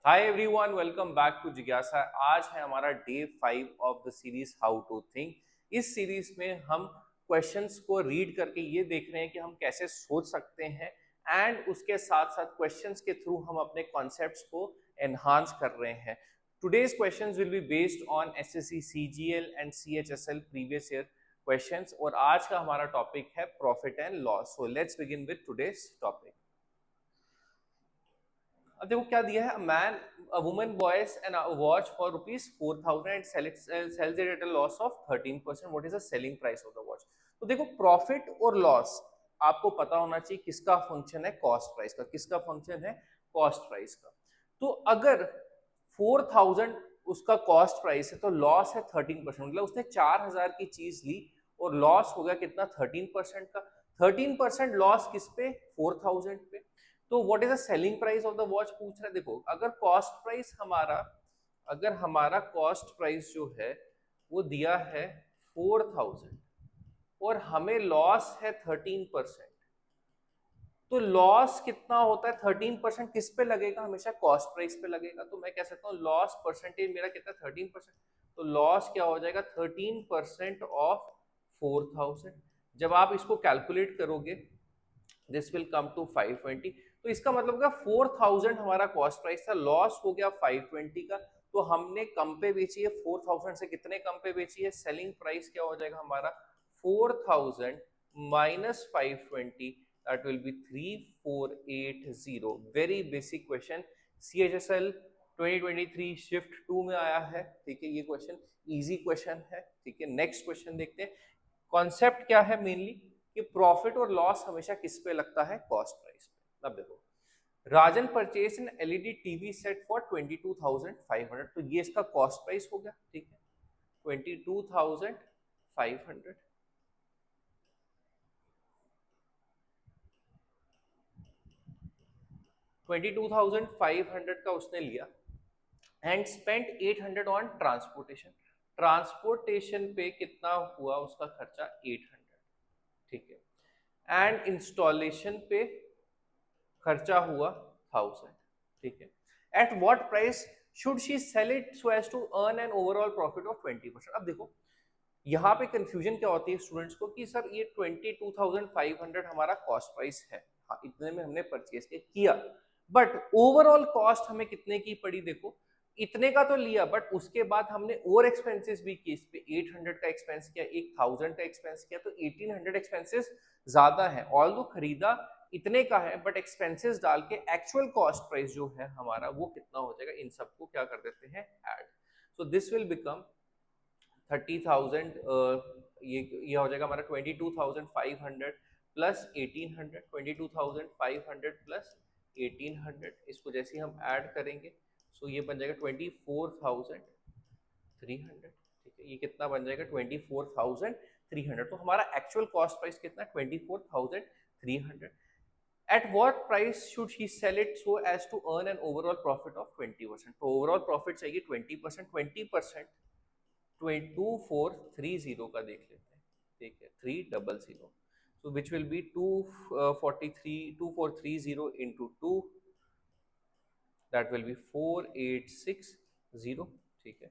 Hi everyone, welcome back to जिज्ञासा। आज है हमारा day 5 of the series how to think. इस सीरीज में हम क्वेश्चंस को रीड करके ये देख रहे हैं कि हम कैसे सोच सकते हैं एंड उसके साथ साथ क्वेश्चंस के थ्रू हम अपने कॉन्सेप्ट्स को एनहांस कर रहे हैं। Today's questions will be based on SSC CGL and CHSL previous year questions और आज का हमारा टॉपिक है profit and loss. So let's begin with today's topic. अब देखो क्या दिया है, a woman buys a watch for rupees 4,000 and sells it at a loss of 13%. What is the selling price of the watch? तो देखो profit और loss आपको पता होना चाहिए किसका फंक्शन है, कॉस्ट प्राइस का। किसका फंक्शन है? कॉस्ट प्राइस का। तो अगर 4,000 उसका कॉस्ट प्राइस है तो लॉस है 13%। मतलब उसने 4,000 की चीज ली और लॉस हो गया कितना? 13% का। 13% लॉस किस पे? 4,000 पे। तो what is the selling price of the watch पूछ रहा है। देखो अगर हमारा कॉस्ट प्राइस जो है वो दिया है 4,000 और हमें लॉस है 13%, तो लॉस कितना होता है? 13% किस पे लगेगा? हमेशा कॉस्ट प्राइस पे लगेगा। तो मैं कह सकता हूँ लॉस परसेंटेज मेरा कितना? 13%। तो लॉस क्या हो जाएगा? 13% ऑफ 4,000। जब आप इसको कैलकुलेट करोगे दिस विल कम टू 520। तो इसका मतलब क्या? 4,000 हमारा कॉस्ट प्राइस था, लॉस हो गया 520 का। तो हमने कम पे बेची है 4,000 से। कितने कम पे बेची है? सेलिंग प्राइस क्या हो जाएगा हमारा? 4,000 minus 520, that will be 3,480। Very basic question, CHSL 2023 shift 2 में आया है। ठीक है, ये क्वेश्चन इजी क्वेश्चन है। ठीक है, नेक्स्ट क्वेश्चन देखते हैं। कॉन्सेप्ट क्या है मेनली कि प्रॉफिट और लॉस हमेशा किस पे लगता है? कॉस्ट प्राइस पे। अब देखो, Rajan purchase an LED TV set for 22,500। तो ये इसका कॉस्ट प्राइस हो गया। ठीक है, 22,500। 22,500 का उसने लिया and spent 800 on transportation. Transportation पे कितना हुआ उसका खर्चा? 800। ठीक है, एंड इंस्टॉलेशन पे खर्चा हुआ 1,000। ठीक है, at what price should she sell it so as to earn an overall profit of 20%। अब देखो यहाँ पे कंफ्यूजन क्या होती है स्टूडेंट्स को कि सर ये 22,500 हमारा कॉस्ट प्राइस है, हाँ इतने में हमने परचेज किया, बट ओवरऑल कॉस्ट हमें कितने की पड़ी? देखो इतने का तो लिया बट उसके बाद हमने और एक्सपेंसेस भी किए। इस पे 800 का एक्सपेंस किया, 1,000 का एक्सपेंस किया, तो 1,800 एक्सपेंसेस ज्यादा है। ऑल दो खरीदा इतने का है बट एक्सपेंसेस डाल के एक्चुअल कॉस्ट प्राइस जो है हमारा वो कितना हो जाएगा? इन सबको क्या कर देते हैं? Add. So this will become 30,000। ये हो जाएगा हमारा 22,500 प्लस 1,800। 22,500 प्लस 1,800, इसको जैसे ही हम ऐड करेंगे सो ये बन जाएगा 24,300। ठीक है, ये कितना बन जाएगा? 24,300। तो हमारा एक्चुअल कॉस्ट प्राइस कितना? 24,300। At what price should he sell it so as to earn an overall profit of 20%? तो ओवरऑल प्रॉफिट चाहिए 20%। 20% 2430 का देख लेते हैं। ठीक है, 300, so which will be 2430 into 2, that will be 4860। ठीक है,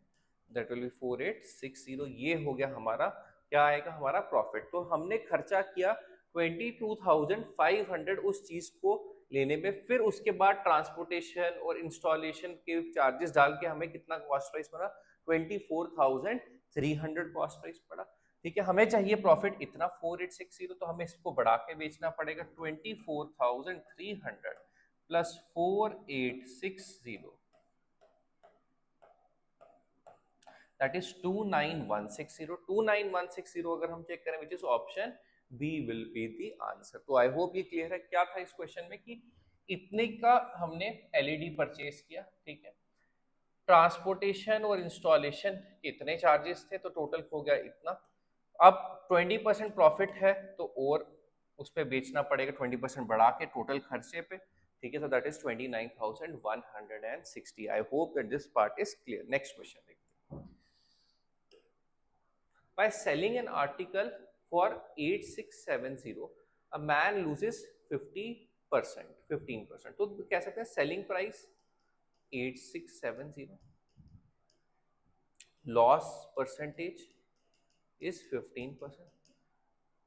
that will be 4860। ये हो गया हमारा, क्या आएगा हमारा? प्रॉफिट। तो हमने खर्चा किया 22,500 उस चीज को लेने में, फिर उसके बाद ट्रांसपोर्टेशन और इंस्टॉलेशन के चार्जेस डाल के हमें कितना कॉस्ट प्राइस बना? 24,300 कॉस्ट प्राइस पड़ा। ठीक है, हमें चाहिए प्रॉफिट इतना 4860, तो हमें इसको बढ़ा के बेचना पड़ेगा। 24,300 प्लस 4860, दैट इज 29,160। 29,160 अगर हम चेक करें which is option B will be the answer. तो आई होप ये क्लियर है। क्या था इस क्वेश्चन में कि इतने का हमने एलईडी परचेज किया। ठीक है, ट्रांसपोर्टेशन और इंस्टॉलेशन के इतने चार्जेस थे तो टोटल हो गया इतना। अब 20% प्रॉफिट है तो और उस पर बेचना पड़ेगा 20% बढ़ा के टोटल खर्चे पे। ठीक है, so that is 29,160। I hope that this part is clear. Next question देखते हैं। By selling an article for 8,670, a man loses 50%, 15%। तो कह सकते हैं selling price 8670, loss percentage is 15%।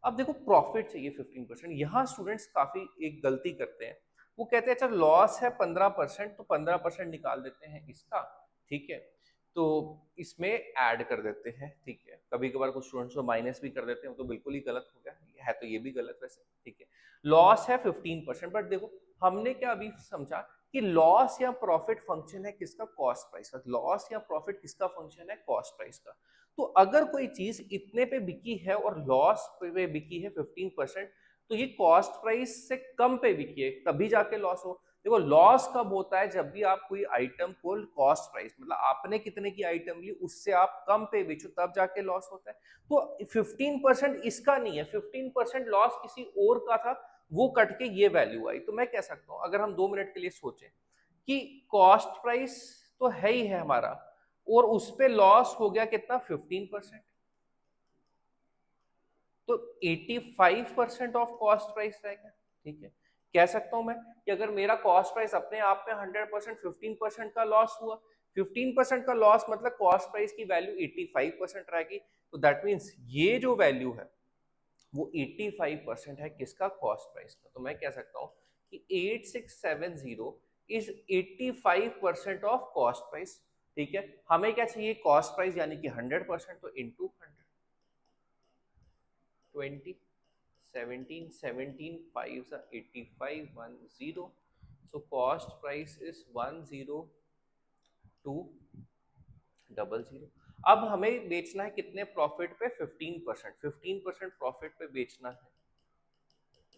अब देखो प्रॉफिट चाहिए 15%। यहाँ स्टूडेंट्स काफी एक गलती करते हैं, वो कहते हैं अच्छा लॉस है 15%, तो 15% निकाल देते हैं इसका, ठीक है, तो इसमें ऐड कर देते हैं, ठीक है। कभी कभार कुछ स्टूडेंट्स तो माइनस भी कर देते हैं, तो बिल्कुल ही गलत हो गया है, तो ये भी गलत वैसे, ठीक है। लॉस है 15%, बट देखो हमने क्या अभी समझा कि लॉस या प्रॉफिट फंक्शन है किसका, कॉस्ट प्राइस का। लॉस या प्रॉफिट किसका फंक्शन है, कॉस्ट प्राइस का। तो अगर कोई चीज इतने पे बिकी है और लॉस पे बिकी है 15%, तो ये कॉस्ट प्राइस से कम पे बिकी है, तभी जाके लॉस हो। देखो लॉस कब होता है, जब भी आप कोई आइटम को कॉस्ट प्राइस, मतलब आपने कितने की आइटम ली उससे आप कम पे बेचो, तब जाके लॉस होता है। तो 15% इसका नहीं है, 15% लॉस किसी और का था, वो कट के ये वैल्यू आई। तो मैं कह सकता हूं, अगर हम 2 मिनट के लिए सोचें कि कॉस्ट प्राइस तो है ही है हमारा, और उस पे लॉस हो गया कितना, 15%, तो 85% ऑफ कॉस्ट प्राइस रहेगा, ठीक है। कह सकता हूं मैं कि अगर मेरा कॉस्ट प्राइस अपने आप में 100%, 15% का लॉस हुआ, 15% का लॉस मतलब कॉस्ट प्राइस की वैल्यू 85% रहेगी, तो दैट मीन्स ये जो वैल्यू है वो 85% है किसका, कॉस्ट प्राइस का। तो मैं कह सकता हूं कि 8670 इज 85% ऑफ कॉस्ट प्राइस, ठीक है। हमें क्या चाहिए, कॉस्ट प्राइस यानी कि 100%, तो into 100, 20, 17, 17 5 are 85, 10, so cost price is 10200। अब हमें बेचना है कितने प्रॉफिट पे, 15%, 15% प्रॉफिट पे बेचना है,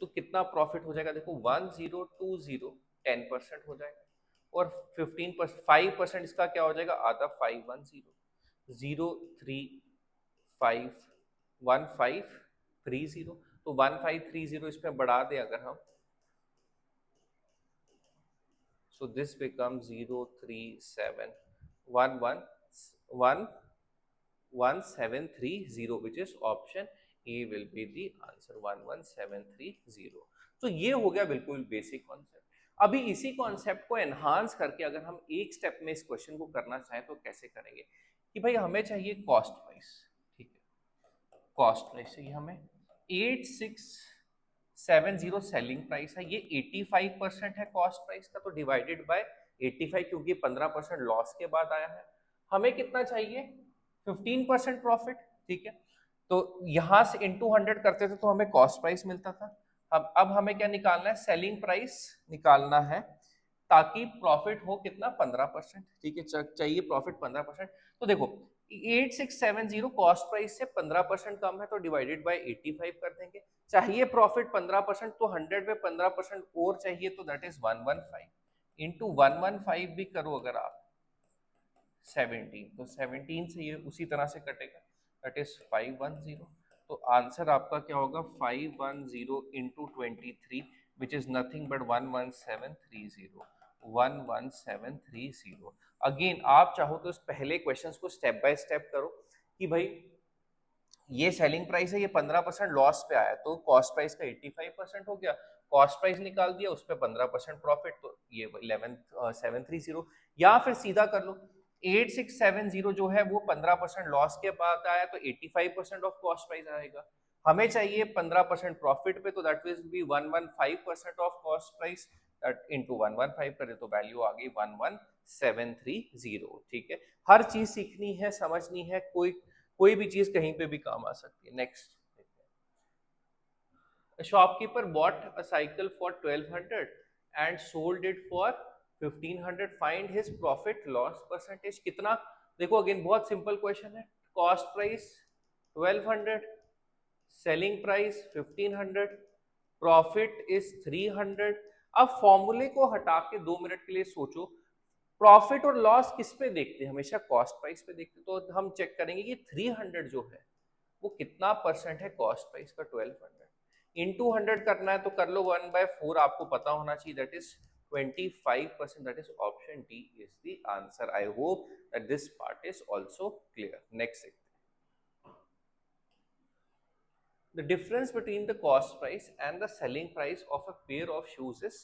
तो कितना प्रॉफिट हो जाएगा, देखो 1020, 10% हो जाएगा, और 15%, 5% इसका क्या हो जाएगा, आधा, 510, 0351530, तो 1530 इसमें बढ़ा दे अगर हम, so this becomes 037111730, which is option A will be the answer, 11730। तो ये हो गया बिल्कुल बेसिक कॉन्सेप्ट। अभी इसी कॉन्सेप्ट को एनहांस करके अगर हम एक स्टेप में इस क्वेश्चन को करना चाहें तो कैसे करेंगे, कि भाई हमें चाहिए कॉस्ट प्राइस, ठीक है, कॉस्ट प्राइस चाहिए हमें, 8670 सेलिंग प्राइस है, ये 85% है कॉस्ट प्राइस का, तो डिवाइडेड बाय 85, क्योंकि 15% लॉस के बाद आया है। हमें कितना चाहिए, 15% प्रॉफिट, ठीक है। तो यहां से इंटू 100 करते थे तो हमें कॉस्ट प्राइस मिलता था। अब हमें क्या निकालना है, सेलिंग प्राइस निकालना है, ताकि प्रॉफिट हो कितना, 15%, ठीक है। चाहिए प्रॉफिट 15%। तो देखो 8670 कॉस्ट प्राइस से 15% कम है, तो डिवाइडेड बाय 85 कर देंगे। चाहिए प्रॉफिट 15%, तो 100 पे 15% और चाहिए, तो दैट इज 115, इंटू 115 भी करो अगर आप 17, तो 17 से ये उसी तरह से कटेगा, दैट इज 510। तो आंसर आपका क्या होगा, 510 into 23, which is nothing but 11730, 11730। Again आप चाहो तो इस पहले क्वेश्चंस को स्टेप बाय स्टेप करो, कि भाई ये सेलिंग प्राइस है, ये 15% लॉस पे आया, तो कॉस्ट प्राइस का 85% हो गया, कॉस्ट प्राइस निकाल दिया, उस पर 15% प्रॉफिट, तो ये 11730। या फिर सीधा कर लो, 8670 जो है वो 15% लॉस के बाद आया, तो 85% ऑफ कॉस्ट प्राइस आएगा। हमें चाहिए 15% प्रॉफिट पे, तो that will be 115% of cost price, that into 115 करें तो वैल्यू आ गई 11730, ठीक है। हर चीज सीखनी है, समझनी है, कोई भी चीज कहीं पे भी काम आ सकती है। Next, a shopkeeper bought a cycle for 1200 and sold it for 1500, find his profit loss percentage कितना। देखो अगेन बहुत सिंपल क्वेश्चन है, cost price 1200, selling price 1500, profit is 300। अब फॉर्मूले को हटा के 2 मिनट के लिए सोचो, प्रॉफिट और लॉस किस पे देखते हैं, हमेशा कॉस्ट प्राइस पे देखते हैं, तो हम चेक करेंगे कि 300 जो है वो कितना परसेंट है कॉस्ट प्राइस का, 1200 इंटू 100 करना है, तो कर लो 1/4, आपको पता होना चाहिए, that is 25%, that is option D is the answer. I hope that this part is also clear. Next, the difference between the cost price and the selling price of a pair of shoes is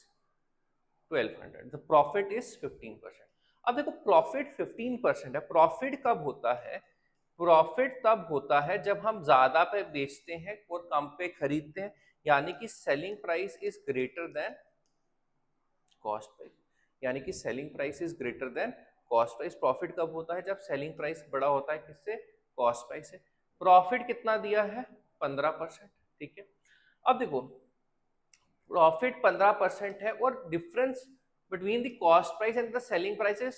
1200, the profit is 15%। अब देखो profit 15% है। Profit कब होता है? Profit तब होता है जब हम ज्यादा पे बेचते हैं और कम पे खरीदते हैं, यानी कि selling price is greater than cost price, यानी कि selling price is greater than cost price. Profit कब होता है? जब सेलिंग प्राइस बड़ा होता है किससे? कॉस्ट प्राइस से। प्रॉफिट कितना दिया है? 15%। ठीक है, अब देखो प्रॉफिट 15% है और difference between the cost price and the selling price is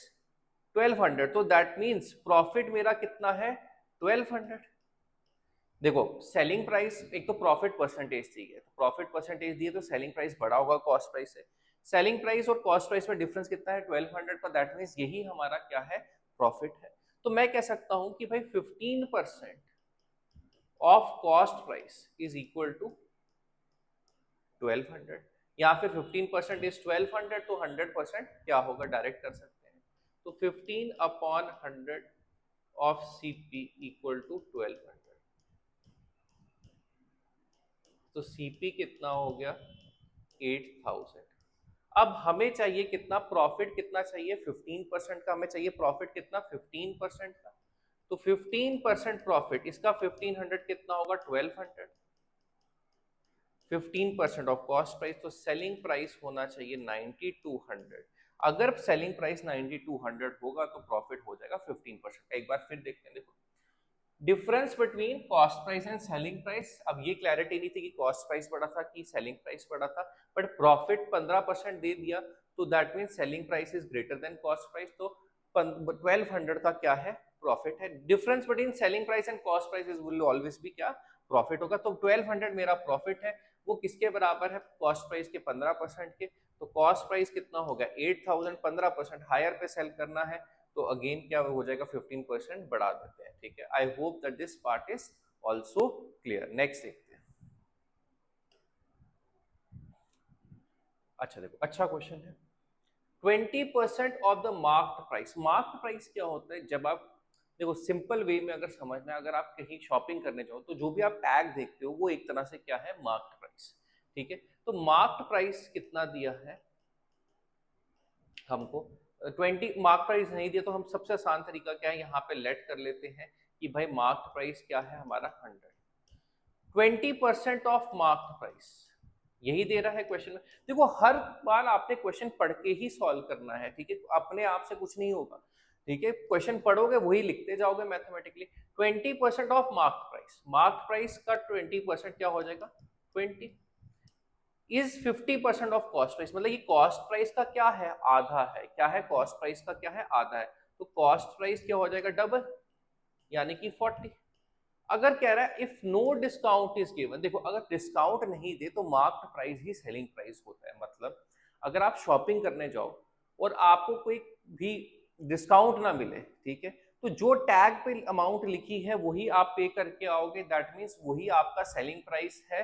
1200, तो दैट मीन्स प्रॉफिट मेरा कितना है? 1200। देखो सेलिंग प्राइस, एक तो प्रॉफिट परसेंटेज दी है, तो प्रॉफिट परसेंटेज दी है तो सेलिंग प्राइस बड़ा होगा कॉस्ट प्राइस से। सेलिंग प्राइस और कॉस्ट प्राइस में डिफरेंस कितना है? 1200 का, दैट मीन्स यही हमारा क्या है? प्रॉफिट है। तो मैं कह सकता हूं कि भाई 15% of cost price is equal to 1200, या फिर 15% इज 1200, तो 100% क्या होगा? डायरेक्ट कर सकते हैं। तो 15 upon 100 of CP equal to 1200, तो सीपी कितना हो गया? 8000। अब हमें चाहिए कितना प्रॉफिट? कितना चाहिए? 15% का हमें चाहिए प्रॉफिट। कितना? 15% का। तो 15% प्रॉफिट, इसका 1500 कितना होगा? 1200। 15% ऑफ कॉस्ट प्राइस, तो सेलिंग प्राइस होना चाहिए 9200। अगर सेलिंग प्राइस 9200 होगा तो प्रॉफिट हो जाएगा 15%। एक बार फिर देखते हैं। देखो difference between cost price and selling price, अब ये क्लैरिटी नहीं थी कि कॉस्ट प्राइस बढ़ा था कि सेलिंग प्राइस बढ़ा था, बट प्रॉफिट 15% दे दिया, तो that mean selling price is greater than cost price, तो 1200 का क्या है? प्रॉफिट है। Difference between selling price and cost price will always भी क्या? प्रॉफिट होगा। तो 1200 मेरा प्रॉफिट है, वो किसके बराबर है? कॉस्ट प्राइस के 15% के। तो कॉस्ट प्राइस कितना हो गया? 8000। 15% हायर पे सेल करना है, तो अगेन क्या हो जाएगा? 15% बढ़ा देते हैं। ठीक है, I hope that this part is also clear. Next देखते हैं। अच्छा देखो, अच्छा क्वेश्चन है। 20% of the marked price. Marked price क्या होता है? जब आप देखो सिंपल वे में अगर समझना है, अगर आप कहीं शॉपिंग करने जाओ तो जो भी आप टैग देखते हो वो एक तरह से क्या है? Marked price. ठीक है, तो मार्क्ड प्राइस कितना दिया है हमको? 20। मार्क प्राइस नहीं दिया तो हम सबसे आसान तरीका क्या है? यहाँ पे लेट कर लेते हैं कि भाई मार्क प्राइस क्या है हमारा? 100। 20% ऑफ मार्क प्राइस, यही दे रहा है क्वेश्चन में। देखो हर बार आपने क्वेश्चन पढ़ के ही सॉल्व करना है। ठीक है, अपने आप से कुछ नहीं होगा। ठीक है, क्वेश्चन पढ़ोगे वही लिखते जाओगे mathematically. 20% of mark price, mark price का 20% क्या हो जाएगा? 20 इज 50% ऑफ कॉस्ट प्राइस, मतलब ये कॉस्ट प्राइस का क्या है? आधा है। क्या है? कॉस्ट प्राइस का क्या है? आधा है। तो कॉस्ट प्राइस क्या हो जाएगा? डबल, यानी कि 40। अगर कह रहा है if no discount is given, देखो अगर डिस्काउंट नहीं दे तो मार्क्ड प्राइस ही सेलिंग प्राइस होता है। मतलब अगर आप शॉपिंग करने जाओ और आपको कोई भी डिस्काउंट ना मिले, ठीक है, तो जो टैग पे अमाउंट लिखी है वही आप पे करके आओगे, दैट मीन्स वही आपका सेलिंग प्राइस है।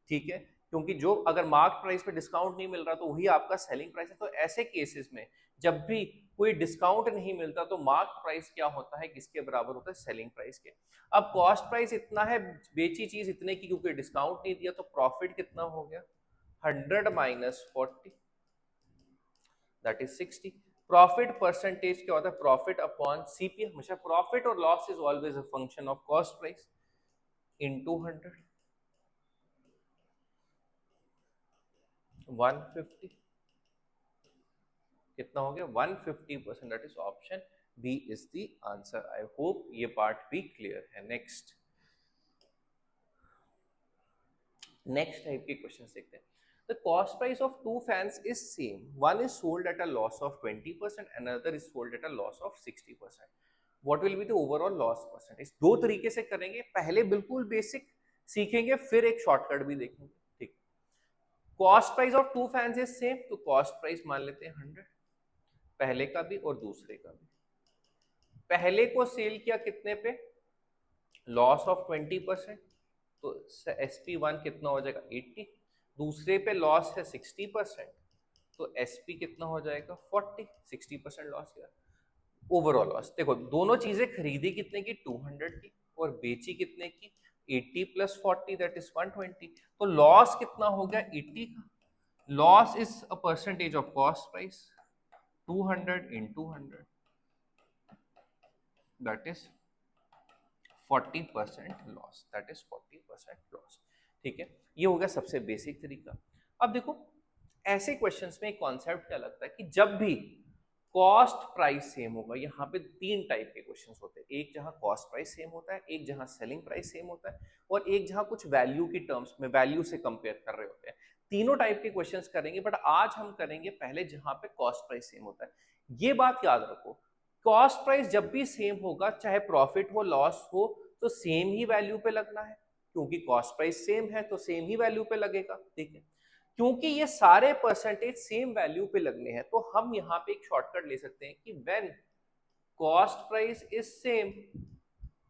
ठीक है, क्योंकि जो अगर मार्क प्राइस पे डिस्काउंट नहीं मिल रहा तो वही आपका सेलिंग प्राइस है। तो ऐसे केसेस में जब भी कोई डिस्काउंट नहीं मिलता तो मार्क प्राइस क्या होता है? किसके बराबर होता है? सेलिंग प्राइस के। अब कॉस्ट प्राइस इतना है, बेची चीज इतने की, क्योंकि डिस्काउंट नहीं दिया, तो प्रॉफिट कितना हो गया? 100 minus 40, that is 60। Profit percentage क्या होता है? Profit upon CP. हमेशा प्रॉफिट और loss is always a function of cost price into 100। 150 कितना हो गया? 150%, that is option B is the answer. I hope ये पार्ट भी क्लियर है। नेक्स्ट टाइप के क्वेश्चन देखते हैं। The cost price of two fans is same. One is sold at a loss of 20%, another is sold at a loss of 60%. What will be the overall loss percentage? दो तरीके से करेंगे। पहले बिल्कुल basic सीखेंगे, फिर एक शॉर्टकट भी देखेंगे। ठीक, cost price of two fans is same, तो कॉस्ट प्राइस मान लेते हैं 100, पहले का भी और दूसरे का भी। पहले को सेल किया कितने पे? लॉस ऑफ 20%, तो SP1 कितना हो जाएगा? 80। दूसरे पे लॉस है 60%, तो SP कितना हो जाएगा? 40। 60% लॉस किया। ओवरऑल लॉस देखो, दोनों चीजें खरीदी कितने की? 200 की, और बेची कितने की? 80 प्लस 40, दैट इज 120। तो लॉस कितना हो गया? 80 का। Loss is a percentage of cost price, 200 into 100, that is 40% loss, that is 40% loss. ठीक है, ये हो गया सबसे बेसिक तरीका। अब देखो ऐसे क्वेश्चंस में एक कॉन्सेप्ट क्या लगता है कि जब भी कॉस्ट प्राइस सेम होगा, यहाँ पे तीन टाइप के क्वेश्चंस होते हैं, एक जहां कॉस्ट प्राइस सेम होता है, एक जहां सेलिंग प्राइस सेम होता है, और एक जहां कुछ वैल्यू की टर्म्स में वैल्यू से कंपेयर कर रहे होते हैं। तीनों टाइप के क्वेश्चंस करेंगे, बट आज हम करेंगे पहले जहां पे कॉस्ट प्राइस सेम होता है। ये बात याद रखो, कॉस्ट प्राइस जब भी सेम होगा, चाहे प्रॉफिट हो लॉस हो, तो सेम ही वैल्यू पे लगना है, क्योंकि कॉस्ट प्राइस सेम है तो सेम ही वैल्यू पे लगेगा। ठीक है, क्योंकि ये सारे परसेंटेज सेम वैल्यू पे लगने हैं, तो हम यहाँ पे एक शॉर्टकट ले सकते हैं कि when cost price is same,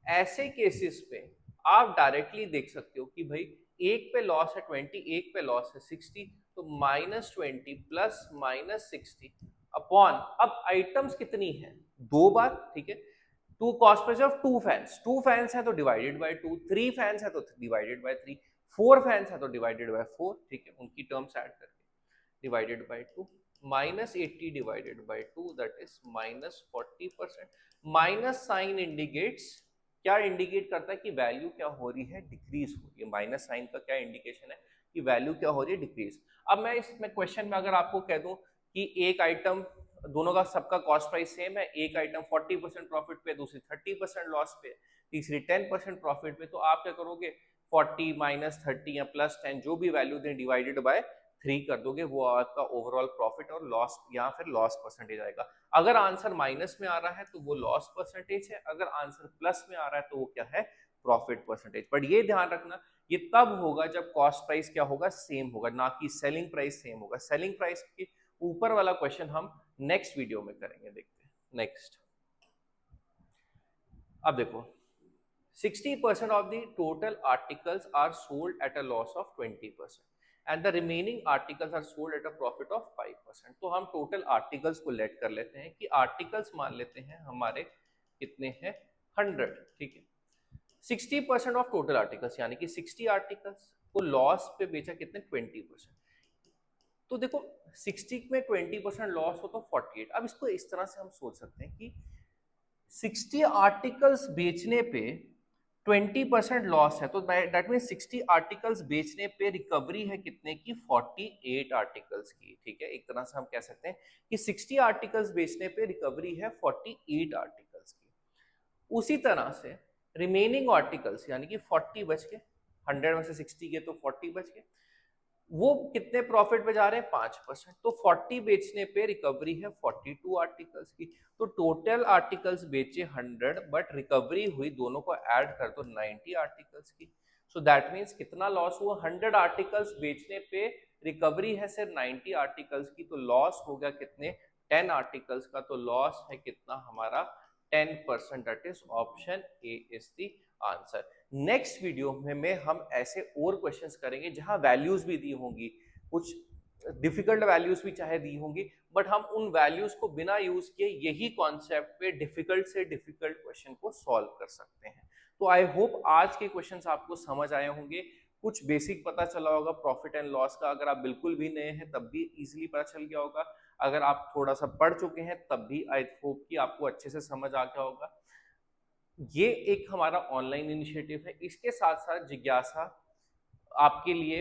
ऐसे केसेस पे आप डायरेक्टली देख सकते हो कि भाई एक पे लॉस है 20, एक पे लॉस है 60, तो -20 प्लस -60 अपॉन, अब आइटम्स कितनी है, दो बार। ठीक है, two cost price of two fans है तो डिवाइडेड बाय 2, 3 फैंस है तो डिवाइडेड बाय 3, 4 फैंस है तो डिवाइडेड बाय 4। ठीक है, उनकी टर्म्स ऐड करके divided by 2, -80 divided by 2, that is -40%। Minus sign indicates, क्या इंडिकेट करता है कि वैल्यू क्या हो रही है, डिक्रीज हो रही है। माइनस साइन का क्या इंडिकेशन है कि वैल्यू क्या हो रही है, डिक्रीज। अब मैं इसमें क्वेश्चन में अगर आपको कह दूं कि एक आइटम, दोनों का सबका कॉस्ट प्राइस सेम है, एक आइटम 40% प्रॉफिट पे, दूसरी 30% लॉस पे, तीसरी 10% प्रॉफिट पे, तो आप क्या करोगे, 40 -30 या +10 जो भी वैल्यू दें डिवाइडेड बाय 3 कर दोगे, वो आपका ओवरऑल प्रॉफिट और लॉस या फिर लॉस परसेंटेज आएगा। अगर आंसर माइनस में आ रहा है तो वो लॉस परसेंटेज है, अगर आंसर प्लस में आ रहा है तो वो क्या है, प्रॉफिट परसेंटेज। बट ये ध्यान रखना, ये तब होगा जब कॉस्ट प्राइस क्या होगा, सेम होगा, ना कि सेलिंग प्राइस सेम होगा। सेलिंग प्राइस के ऊपर वाला क्वेश्चन हम नेक्स्ट वीडियो में करेंगे। देखते हैं नेक्स्ट। अब देखो 60% of the total articles are sold at a loss of 20% and the remaining articles are sold at a profit of 5%। तो हम टोटल आर्टिकल्स को लेट कर लेते हैं कि आर्टिकल्स मान लेते हैं हमारे कितने हैं, 100। ठीक है, 60% ऑफ टोटल आर्टिकल्स यानी कि 60 आर्टिकल्स को लॉस पे बेचा कितने, 20%। तो देखो 60 में 20% लॉस हो तो 48। अब इसको इस तरह से हम सोच सकते हैं कि 60 आर्टिकल्स बेचने पे 20% लॉस है, तो दैट मीन 60 आर्टिकल्स बेचने पे रिकवरी है कितने की, 48 आर्टिकल्स की। ठीक है, एक तरह से हम कह सकते हैं कि 60 आर्टिकल्स बेचने पे रिकवरी है 48 आर्टिकल्स की। उसी तरह से रिमेनिंग आर्टिकल्स यानी कि 40 बच के, 100 में से 60 के तो 40 बच के, वो कितने प्रॉफिट पे जा रहे हैं, 5%। तो 40 बेचने पे रिकवरी है 42 आर्टिकल्स की। तो टोटल आर्टिकल्स बेचे 100, बट रिकवरी हुई, दोनों को ऐड कर दो, 90 आर्टिकल्स की। सो दैट मीन्स कितना लॉस हुआ, 100 आर्टिकल्स बेचने पे रिकवरी है सिर्फ 90 आर्टिकल्स की, तो लॉस हो गया कितने, 10 आर्टिकल्स का। तो लॉस है कितना हमारा, 10%। That is option A is the answer. Next video में हम ऐसे और क्वेश्चंस करेंगे जहां वैल्यूज भी दी होंगी, कुछ डिफिकल्ट वैल्यूज भी चाहे दी होंगी, बट हम उन वैल्यूज को बिना यूज किए यही कॉन्सेप्ट पे डिफिकल्ट से डिफिकल्ट क्वेश्चन को सॉल्व कर सकते हैं। तो आई होप आज के क्वेश्चंस आपको समझ आए होंगे, कुछ बेसिक पता चला होगा प्रॉफिट एंड लॉस का। अगर आप बिल्कुल भी नए हैं तब भी इजीली पता चल गया होगा, अगर आप थोड़ा सा पढ़ चुके हैं तब भी आई होप कि आपको अच्छे से समझ आ गया होगा। ये एक हमारा ऑनलाइन इनिशिएटिव है, इसके साथ साथ जिज्ञासा आपके लिए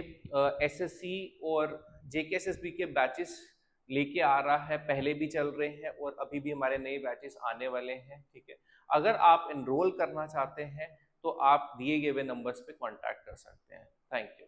एसएससी और जेकेएसएसबी के बैचेस लेके आ रहा है, पहले भी चल रहे हैं और अभी भी हमारे नए बैचेस आने वाले हैं। ठीक है, अगर आप एनरोल करना चाहते हैं तो आप दिए गए नंबर्स पे कांटेक्ट कर सकते हैं। Thank you.